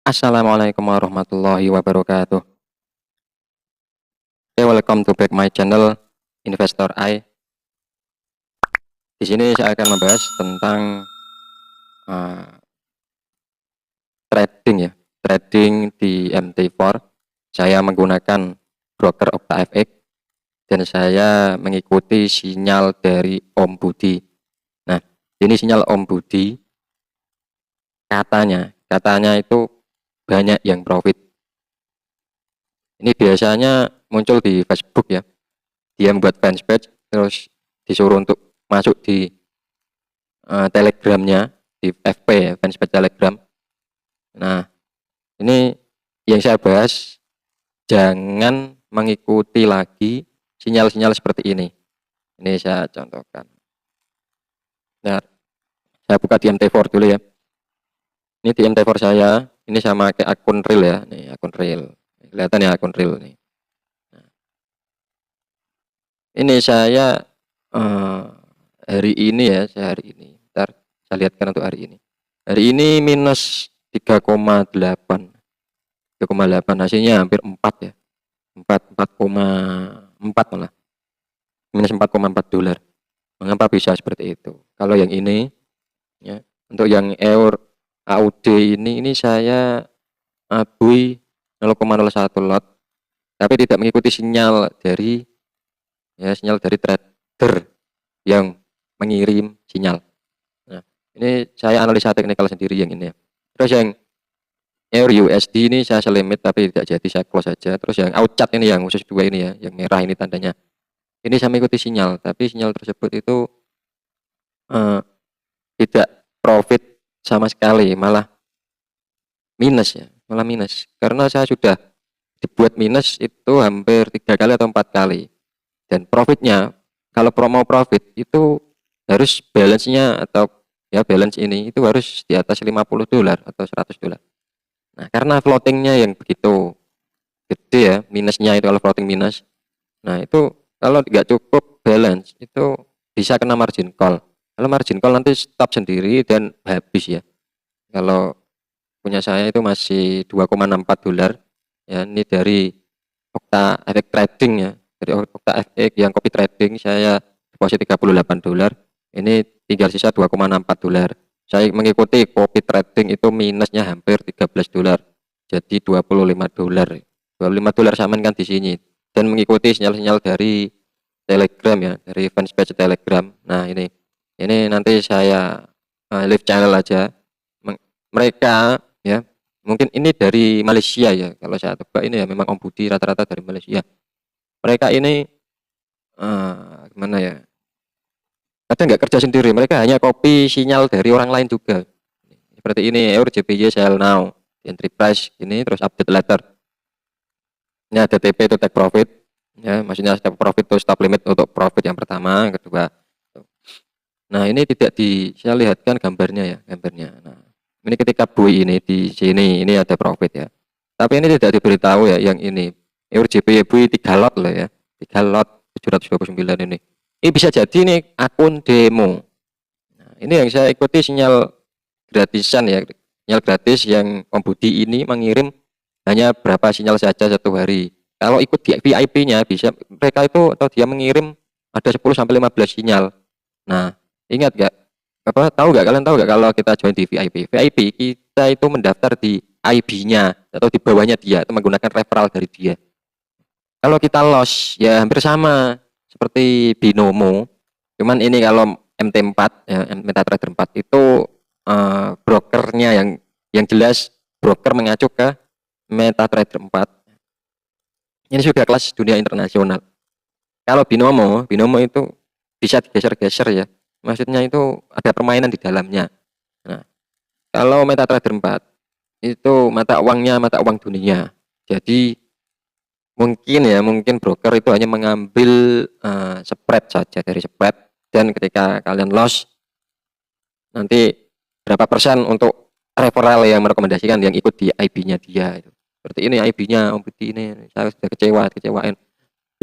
Assalamualaikum warahmatullahi wabarakatuh. Okay, welcome to back my channel Investor I. Di sini saya akan membahas tentang uh, trading ya, trading di MT4. Saya menggunakan broker OktaFX dan saya mengikuti sinyal dari Om Budi. Nah, ini sinyal Om Budi. Katanya itu banyak yang profit. Ini biasanya muncul di Facebook ya. Dia membuat fanpage terus disuruh untuk masuk di telegramnya, di FP ya, fanpage telegram. Nah, ini yang saya bahas, jangan mengikuti lagi sinyal-sinyal seperti ini. Ini saya contohkan. Nah, saya buka di MT4 dulu ya. Ini di MT4 saya, ini sama kayak akun real ya, nih akun real. Kelihatan ya akun real nih. Nah, ini saya hari ini ya, saya hari ini. Ntar saya lihatkan untuk hari ini. Hari ini minus 3,8. 3,8 hasilnya hampir 4 ya. 4,4 malah. Minus 4,4 dolar. Mengapa bisa seperti itu? Kalau yang ini ya, untuk yang EUR AUD ini saya abui 0,01 lot, tapi tidak mengikuti sinyal dari trader yang mengirim sinyal. Nah, ini saya analisa teknikal sendiri yang ini ya. Terus yang EUR USD ini saya selimit tapi tidak jadi, saya close saja. Terus yang outchat ini yang khusus 2 ini ya, yang merah ini tandanya. Ini saya mengikuti sinyal, tapi sinyal tersebut itu tidak profit sama sekali, malah minus ya, malah minus. Karena saya sudah dibuat minus itu hampir 3 kali atau 4 kali. Dan profitnya, kalau mau profit itu harus balance-nya atau ya balance ini itu harus di atas 50 dolar atau 100 dolar. Nah, karena floatingnya yang begitu gede ya, minusnya itu kalau floating minus. Nah, itu kalau nggak cukup balance itu bisa kena margin call. Kalau margin call nanti stop sendiri dan habis ya. Kalau punya saya itu masih 2,64 dolar. Ya, ini dari OktaFX Trading ya. Dari OktaFX yang copy trading saya deposit 38 dolar. Ini tinggal sisa 2,64 dolar. Saya mengikuti copy trading itu minusnya hampir 13 dolar. Jadi 25 dolar. 25 dolar saman kan di sini. Dan mengikuti sinyal-sinyal dari Telegram ya, dari fanpage Telegram. Nah, ini nanti saya live channel aja. Mereka ya, mungkin ini dari Malaysia ya, kalau saya tebak ini ya memang Om Budi rata-rata dari Malaysia. Mereka ini gimana ya, kadang nggak kerja sendiri, mereka hanya copy sinyal dari orang lain juga. Seperti ini, EUR JPY sell now, entry price ini, terus update later. Ini ada TP itu take profit, ya maksudnya stop profit itu stop limit untuk profit yang pertama, yang kedua. Nah, ini tidak saya lihatkan gambarnya ya, gambarnya. Nah, ini ketika buy ini di sini ini ada profit ya. Tapi ini tidak diberitahu ya yang ini. EUR JPY buy 3 lot loh ya. 3 lot 729 ini. Ini bisa jadi ini akun demo. Nah, ini yang saya ikuti sinyal gratisan ya. Sinyal gratis yang Om Budi ini mengirim hanya berapa sinyal saja satu hari. Kalau ikut di VIP-nya bisa mereka itu atau dia mengirim ada 10 sampai 15 sinyal. Nah, ingat gak? Kalian tahu gak kalau kita join di VIP? VIP kita itu mendaftar di IB-nya atau di bawahnya dia, itu menggunakan referral dari dia. Kalau kita loss ya hampir sama seperti Binomo. Cuman ini kalau MT4 ya, MetaTrader 4 itu brokernya yang jelas broker mengacu ke MetaTrader 4. Ini sudah kelas dunia internasional. Kalau Binomo itu bisa digeser-geser ya. Maksudnya itu ada permainan di dalamnya. Nah, kalau MetaTrader 4 itu mata uang dunia. Jadi mungkin broker itu hanya mengambil spread saja dari spread, dan ketika kalian loss nanti berapa persen untuk referral yang merekomendasikan yang ikut di IB-nya dia itu. Seperti ini IB-nya Om Budi ini, saya sudah kecewain.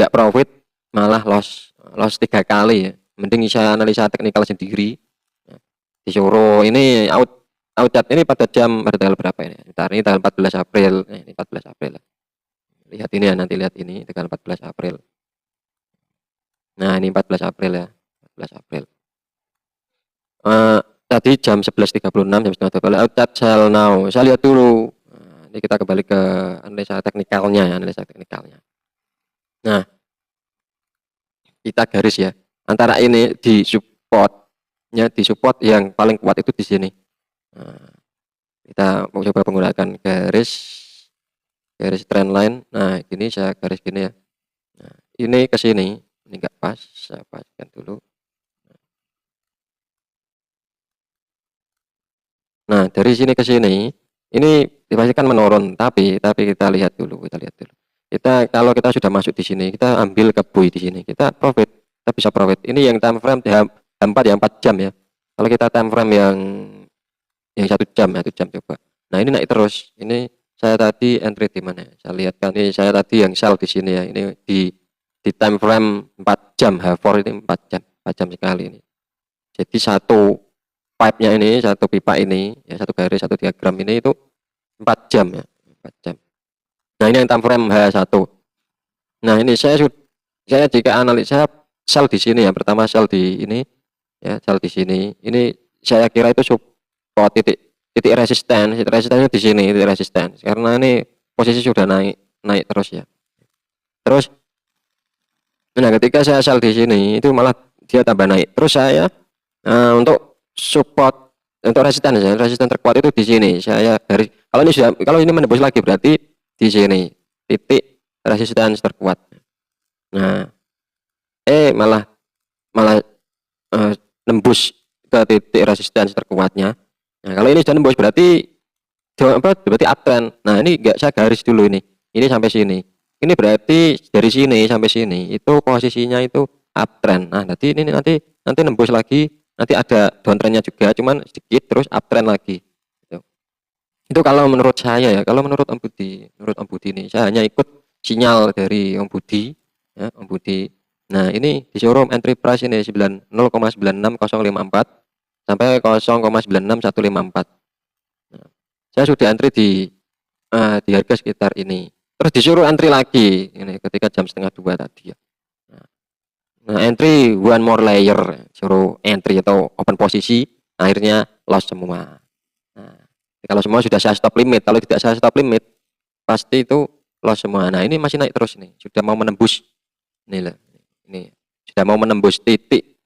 Nggak profit malah loss 3 kali ya. Mending saya analisa teknikal sendiri. Disuruh ini Aucat ini pada tanggal berapa ini? Bentar, ini tanggal 14 April. Ini 14 April. Lihat ini ya, nanti lihat ini tanggal 14 April. Nah, ini 14 April ya. 14 April. Tadi jam 11.36, jam setengah 12. Aucat sell now. Saya lihat dulu. Nah, ini kita kembali ke analisa teknikalnya ya, analisa teknikalnya. Nah, kita garis ya. Antara ini di supportnya, di support yang paling kuat itu di sini. Nah, kita mau coba menggunakan garis trend line. Nah, gini saya garis gini ya. Nah, ini ke sini, ini enggak pas, saya paskan dulu. Nah, dari sini ke sini, ini dipastikan menurun, tapi kita lihat dulu, Kita kalau kita sudah masuk di sini, kita ambil ke buy di sini, kita profit, kita bisa profit. Ini yang time frame H4 yang 4 jam ya. Kalau kita time frame yang 1 jam coba. Nah, ini naik terus. Ini saya tadi entry di mana? Saya lihat kan ini saya tadi yang sell di sini ya. Ini di time frame 4 jam, H4 ini 4 jam sekali ini. Jadi satu pipe-nya ini, satu pipa ini, ya satu garis, satu diagram ini itu 4 jam ya, 4 jam. Nah, ini yang time frame H1. Nah, ini saya jika analisa sell di sini ya, pertama sell di ini ya, sell di sini. Ini saya kira itu support titik resistennya di sini, titik resisten. Karena ini posisi sudah naik terus ya. Terus nah, ketika saya sell di sini itu malah dia tambah naik. Terus saya untuk support, untuk resisten terkuat itu di sini. Saya garis, kalau ini menembus lagi berarti di sini titik resisten terkuat. Nah, malah nembus ke titik resisten terkuatnya. Nah, kalau ini sudah nembus berarti uptrend. Nah, ini enggak, saya garis dulu ini. Ini sampai sini. Ini berarti dari sini sampai sini itu posisinya itu uptrend. Nah, nanti nembus lagi, nanti ada downtrendnya juga, cuman sedikit, terus uptrend lagi. Itu kalau menurut saya ya. Kalau menurut Om Budi ini, saya hanya ikut sinyal dari Om Budi ya, Om Budi. Nah, ini disuruh entry price ini 0,96054 sampai 0,96154. Nah, saya sudah entry di harga sekitar ini. Terus disuruh entry lagi ini ketika jam setengah 2 tadi ya. Nah, entry one more layer, suruh entry atau open posisi, akhirnya loss semua. Nah, kalau semua sudah saya stop limit, kalau tidak saya stop limit, pasti itu loss semua. Nah, ini masih naik terus nih, sudah mau menembus. Ini sudah mau menembus titik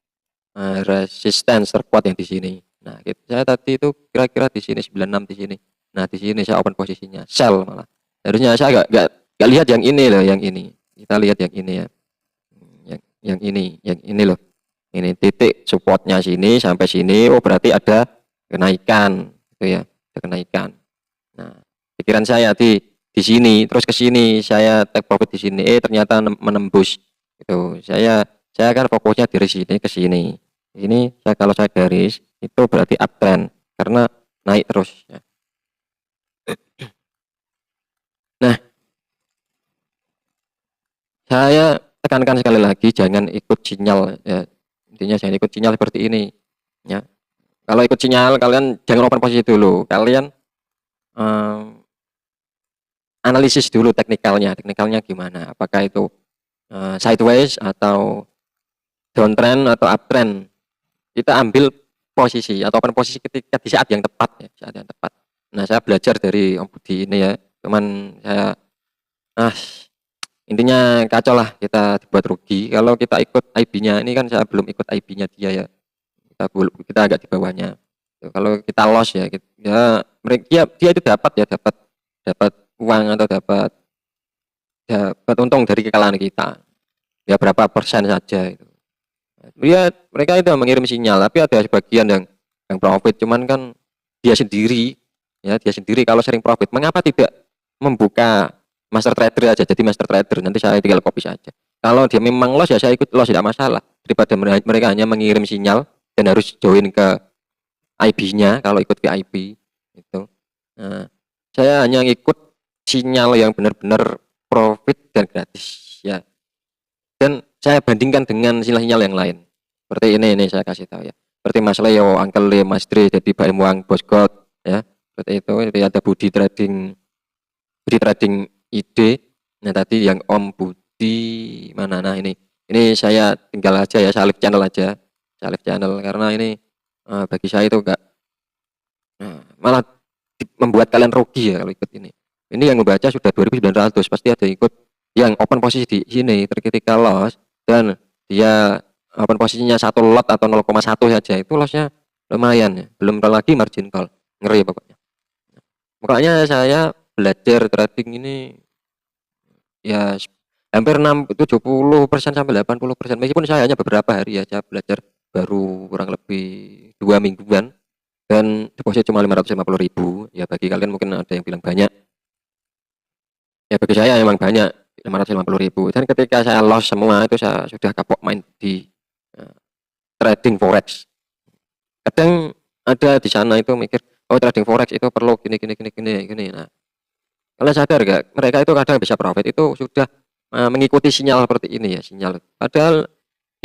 resistance terkuat yang di sini. Nah, saya tadi itu kira-kira di sini 96 di sini. Nah, di sini saya open posisinya, sell malah. Harusnya saya nggak lihat yang ini loh, yang ini. Kita lihat yang ini ya. Yang ini loh. Ini titik supportnya sini sampai sini. Oh, berarti ada kenaikan, gitu ya. Ada kenaikan. Nah, pikiran saya di sini, terus ke sini saya take profit di sini. Ternyata menembus. Gitu. Saya kan fokusnya dari sini ke sini. Ini kalau saya garis itu berarti uptrend karena naik terus ya. Nah, saya tekankan sekali lagi jangan ikut sinyal ya. Intinya jangan ikut sinyal seperti ini ya. Kalau ikut sinyal kalian jangan open posisi dulu. Kalian analisis dulu teknikalnya gimana? Apakah itu sideways atau downtrend atau uptrend? Kita ambil posisi atau open posisi ketika di saat yang tepat ya, saat yang tepat. Nah, saya belajar dari Om Budi ini ya. Cuman saya intinya kacau lah, kita dibuat rugi. Kalau kita ikut IB-nya, ini kan saya belum ikut IB-nya dia ya. Kita agak di bawahnya. Kalau kita loss ya, dia itu dapat uang atau dapat untung dari kekalahan kita. Ya berapa persen saja itu. Mereka itu mengirim sinyal, tapi ada sebagian yang profit, cuman kan dia sendiri kalau sering profit, mengapa tidak membuka master trader aja, jadi master trader, nanti saya tinggal copy saja. Kalau dia memang loss ya saya ikut loss, tidak masalah, daripada mereka hanya mengirim sinyal dan harus join ke IB-nya. Kalau ikut ke IB itu, nah, saya hanya ikut sinyal yang benar-benar profit dan gratis ya. Dan saya bandingkan dengan sinyal-sinyal yang lain. Seperti ini saya kasih tahu ya. Seperti Mas Leo, Uncle Lee, Mas Dre, jadi Pak Muang, Bos God, ya. Seperti itu. Jadi ada Budi Trading ID. Nah, tadi yang Om Budi mana? Nah, ini saya tinggal aja ya, salib channel aja. Salib channel karena ini bagi saya itu enggak malah membuat kalian rugi ya kalau ikut ini. Ini yang membaca sudah 2.900, pasti ada ikut yang open posisi di sini ketika loss dan dia open posisinya 1 lot atau 0,1 saja, itu lossnya lumayan ya. Belum lagi margin call, ngeri pokoknya. Makanya saya belajar trading ini ya hampir 70% sampai 80%, meskipun saya hanya beberapa hari ya, saya belajar baru kurang lebih 2 mingguan dan deposit cuma 550.000. Ya bagi kalian mungkin ada yang bilang banyak, ya bagi saya memang banyak 550.000. Dan ketika saya loss semua itu saya sudah kapok main di trading forex. Kadang ada di sana itu mikir, oh trading forex itu perlu gini. Nah, kalian sadar gak, mereka itu kadang bisa profit itu sudah mengikuti sinyal seperti ini ya, sinyal. Padahal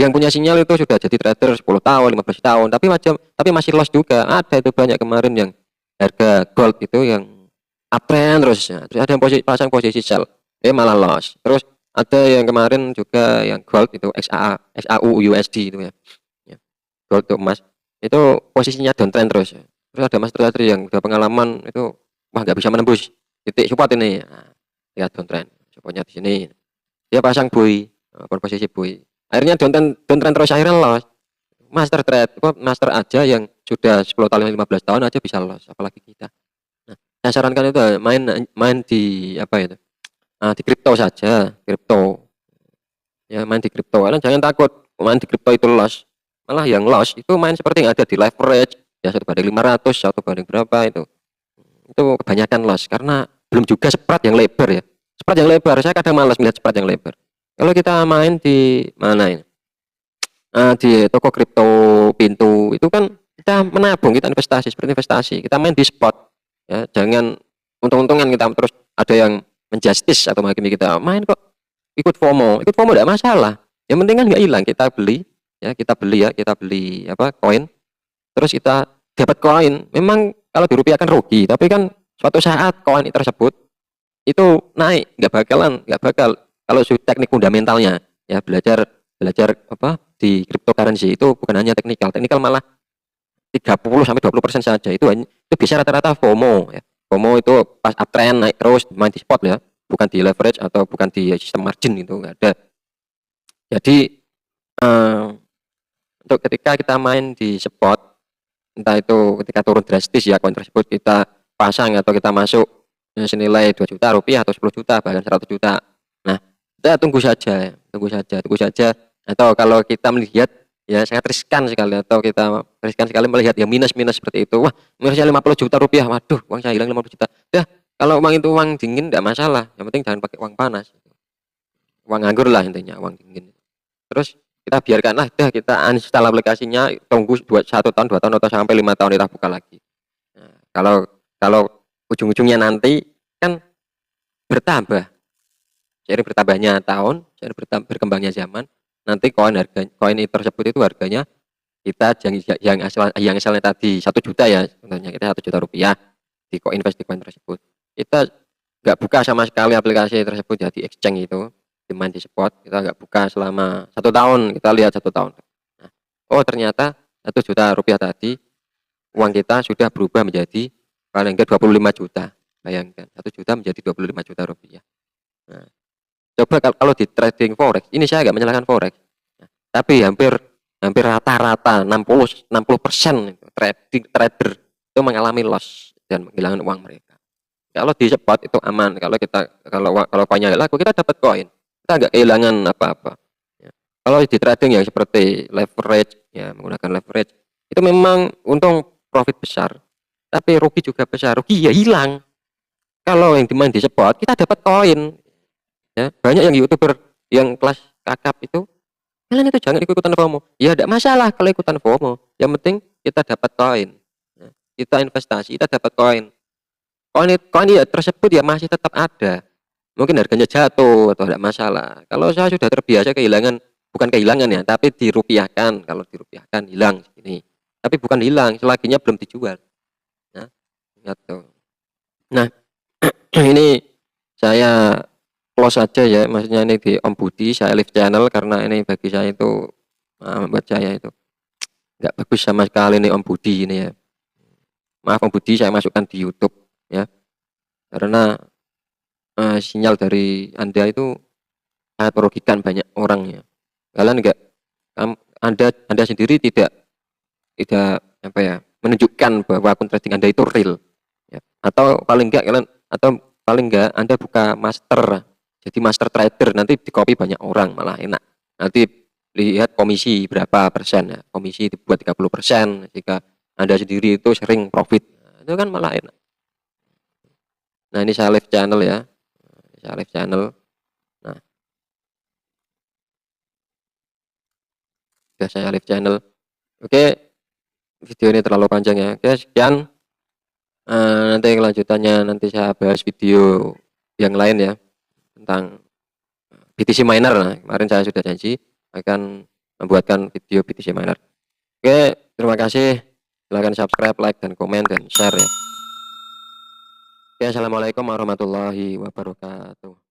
yang punya sinyal itu sudah jadi trader 10 tahun, 15 tahun, tapi masih loss juga. Ada itu banyak kemarin yang harga gold itu yang uptrend terus ya. Terus ada yang pasang posisi sell, malah loss. Terus ada yang kemarin juga yang gold itu XAU USD itu ya. Gold itu emas. Itu posisinya downtrend terus ya. Terus ada mas trader yang udah pengalaman itu, wah nggak bisa menembus titik support ini. Nah, lihat downtrend, supportnya di sini. Dia pasang buy, posisi buy. Akhirnya downtrend terus, akhirnya loss. Master aja yang sudah 10 tahun 15 tahun aja bisa loss, apalagi kita. Nah, saya sarankan itu main di apa itu? Di kripto saja, kripto. Ya main di kripto, karena jangan takut main di kripto itu loss. Malah yang loss itu main seperti yang ada di leverage, ya 1/500, 1 banding berapa itu. Itu kebanyakan loss karena belum juga spread yang lebar ya. Spread yang lebar, saya kadang malas melihat spread yang lebar. Kalau kita main di mana ini? Di toko kripto pintu itu kan kita menabung, kita investasi seperti investasi. Kita main di spot, ya jangan untung-untungan kita terus ada yang menjustis atau menghakimi kita. Main kok ikut FOMO tidak masalah. Yang penting kan nggak hilang, kita beli apa koin, terus kita dapat koin. Memang kalau dirupiahkan rugi, tapi kan suatu saat koin tersebut itu naik, nggak bakal kalau teknik fundamentalnya ya, belajar apa di cryptocurrency itu bukan hanya teknikal malah 30-20% saja, itu bisa rata-rata FOMO ya. FOMO itu pas uptrend naik terus main di spot ya, bukan di leverage atau bukan di sistem margin, itu nggak ada. Jadi untuk ketika kita main di spot, entah itu ketika turun drastis ya koin tersebut, kita pasang atau kita masuk senilai 2 juta rupiah atau 10 juta bahkan 100 juta. Nah, kita tunggu saja. Atau kalau kita melihat ya sangat riskan sekali, atau kita riskan sekali melihat yang minus seperti itu, wah minusnya 50 juta rupiah, waduh uang saya hilang 50 juta. Ya kalau uang itu uang dingin tidak masalah, yang penting jangan pakai uang panas, uang nganggur lah intinya, uang dingin. Terus kita biarkanlah, kita uninstall aplikasinya, tunggu 1 tahun 2 tahun atau sampai 5 tahun kita buka lagi. Nah, kalau ujung-ujungnya nanti kan bertambah, seiring bertambahnya tahun, seiring berkembangnya zaman, nanti koin tersebut itu harganya kita yang asalnya tadi 1 juta ya, contohnya kita 1 juta rupiah di invest di koin tersebut, kita nggak buka sama sekali aplikasi tersebut ya, di exchange itu, di main di spot, kita nggak buka selama 1 tahun, kita lihat 1 tahun. Nah, oh ternyata 1 juta rupiah tadi uang kita sudah berubah menjadi paling enggak 25 juta. Bayangkan 1 juta menjadi 25 juta rupiah. Nah, coba kalau di trading forex, ini saya nggak menyalahkan forex, tapi hampir rata-rata 60% trader itu mengalami loss dan menghilangkan uang mereka. Kalau di spot itu aman, kalau koinnya laku kita dapat koin, kita nggak kehilangan apa-apa. Ya. Kalau di trading yang seperti leverage ya, menggunakan leverage itu memang untung profit besar, tapi rugi juga besar. Rugi ya hilang. Kalau yang dimain di spot kita dapat koin. Ya, banyak yang YouTuber yang kelas kakap itu, kalian itu jangan ikutan FOMO. Ya tidak masalah kalau ikutan FOMO. Yang penting kita dapat koin. Nah, kita investasi, kita dapat koin. Koin ya tersebut ya masih tetap ada. Mungkin harganya jatuh atau tidak masalah. Kalau saya sudah terbiasa bukan kehilangan ya, tapi dirupiahkan. Kalau dirupiahkan hilang ini. Tapi bukan hilang, selaginya belum dijual. Nah, gitu. Nah, ini saya close aja ya, maksudnya ini di Om Budi saya live channel karena ini bagi saya itu buat saya itu nggak bagus sama sekali nih Om Budi ini ya. Maaf Om Budi saya masukkan di YouTube ya, karena sinyal dari Anda itu sangat merugikan banyak orang ya. Kalian enggak, Anda sendiri tidak apa ya, menunjukkan bahwa akun trading Anda itu real ya. Atau paling enggak Anda buka master, jadi master trader, nanti di-copy banyak orang malah enak. Nanti lihat komisi berapa persen ya, komisi dibuat 30% jika Anda sendiri itu sering profit. Nah, itu kan malah enak. Nah, ini saya live channel ya. Saya live channel. Nah, sudah saya live channel. Oke, video ini terlalu panjang ya. Oke, sekian. Nanti kelanjutannya nanti saya bahas video yang lain ya tentang BTC miner. Nah, kemarin saya sudah janji akan membuatkan video BTC miner. Oke, terima kasih. Silahkan subscribe, like, dan komen, dan share ya. Oke, assalamualaikum warahmatullahi wabarakatuh.